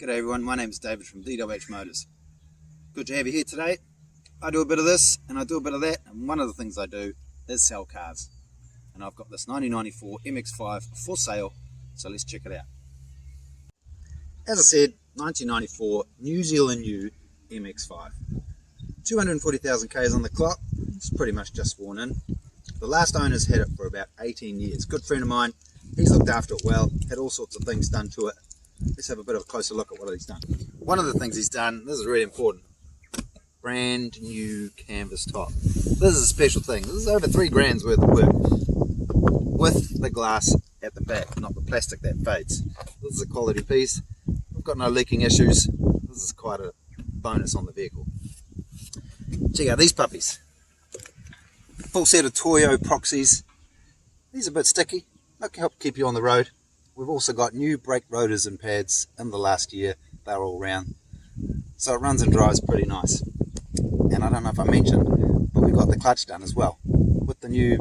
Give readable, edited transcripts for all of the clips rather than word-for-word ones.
G'day everyone, my name is David from DWH Motors. Good to have you here today. I do a bit of this and I do a bit of that, and one of the things I do is sell cars. And I've got this 1994 MX5 for sale, so let's check it out. As I said, 1994 New Zealand new MX5. 240,000 Ks on the clock. It's pretty much just sworn in. The last owners had it for about 18 years. Good friend of mine, he's looked after it well, had all sorts of things done to it. Let's have a bit of a closer look at what he's done. One of the things he's done, this is really important, brand new canvas top. This is a special thing. This is over 3 grand's worth of work with the glass at the back, not the plastic that fades. This is a quality piece. We've got no leaking issues. This is quite a bonus on the vehicle. Check out these puppies. Full set of Toyo proxies. These are a bit sticky. They'll help keep you on the road. We've also got new brake rotors and pads in the last year. They're all round. So it runs and drives pretty nice. And I don't know if I mentioned, but we've got the clutch done as well. With the new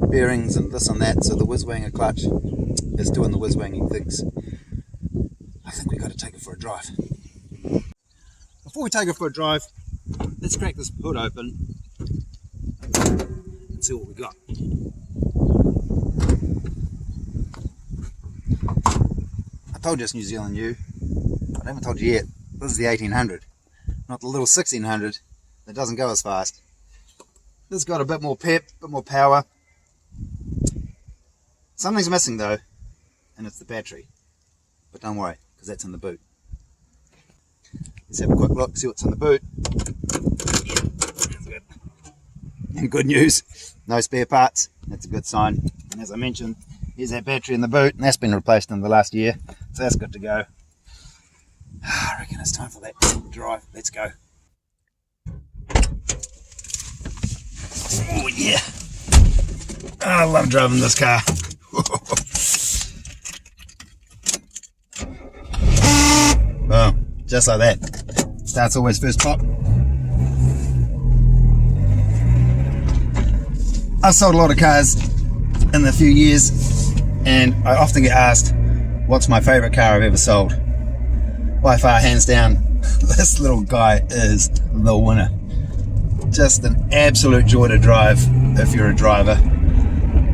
bearings and this and that, so the whiz-wanger clutch is doing the whiz-wanging things. I think we've got to take it for a drive. Before we take it for a drive, let's crack this hood open and see what we got. I told you it's New Zealand new. I haven't told you yet. This is the 1800, not the little 1600 that doesn't go as fast. This has got a bit more pep, a bit more power. Something's missing though, and it's the battery. But don't worry, because that's in the boot. Let's have a quick look, see what's in the boot. That's good. And good news, no spare parts. That's a good sign. And as I mentioned, here's that battery in the boot, and that's been replaced in the last year. So that's good to go. I reckon it's time for that drive. Let's go. Oh yeah. I love driving this car. Well, just like that. Starts always first pop. I've sold a lot of cars in a few years, and I often get asked, what's my favourite car I've ever sold? By far, hands down, this little guy is the winner. Just an absolute joy to drive if you're a driver.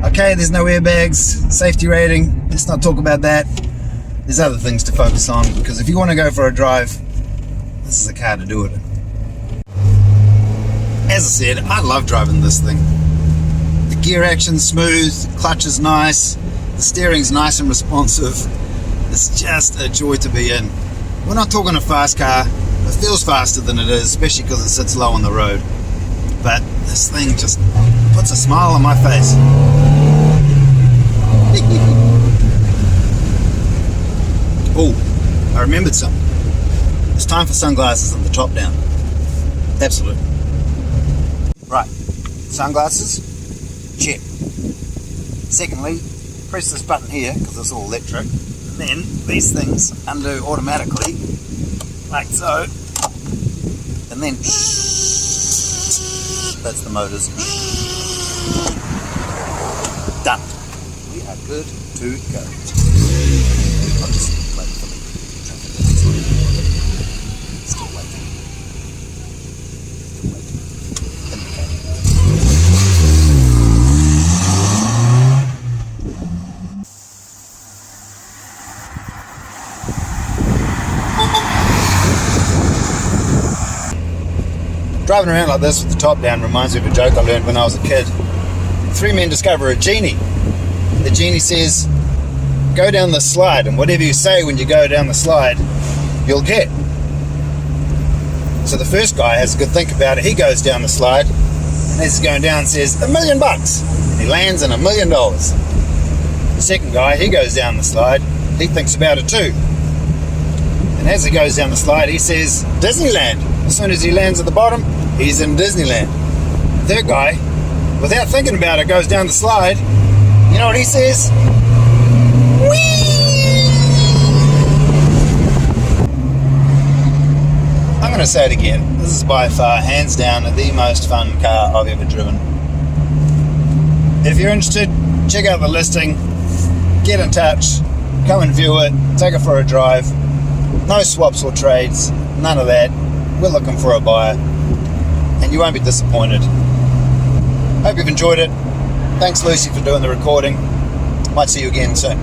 Okay, there's no airbags, safety rating, let's not talk about that. There's other things to focus on, because if you want to go for a drive, this is a car to do it in. As I said, I love driving this thing. The gear action's smooth, the clutch is nice, the steering's nice and responsive. It's just a joy to be in. We're not talking a fast car. It feels faster than it is, especially because it sits low on the road. But this thing just puts a smile on my face. Oh, I remembered something. It's time for sunglasses and the top down. Absolutely. Right, sunglasses, check. Secondly, press this button here because it's all electric, and then these things undo automatically like so, and then that's the motors. Done. We are good to go. I'll just wait for the traffic lights. Still waiting. Still waiting. Indicating. Driving around like this with the top down reminds me of a joke I learned when I was a kid. 3 men discover a genie. The genie says, go down the slide, and whatever you say when you go down the slide, you'll get. So the first guy has a good think about it. He goes down the slide, and as he's going down says, $1 million. And he lands in $1 million. The second guy, he goes down the slide, he thinks about it too. And as he goes down the slide, he says, Disneyland. As soon as he lands at the bottom, he's in Disneyland. The third guy, without thinking about it, goes down the slide. You know what he says? Whee! I'm going to say it again. This is by far, hands down, the most fun car I've ever driven. If you're interested, check out the listing, get in touch, come and view it, take it for a drive. No swaps or trades, none of that. We're looking for a buyer, and you won't be disappointed. Hope you've enjoyed it. Thanks, Lucy, for doing the recording. Might see you again soon.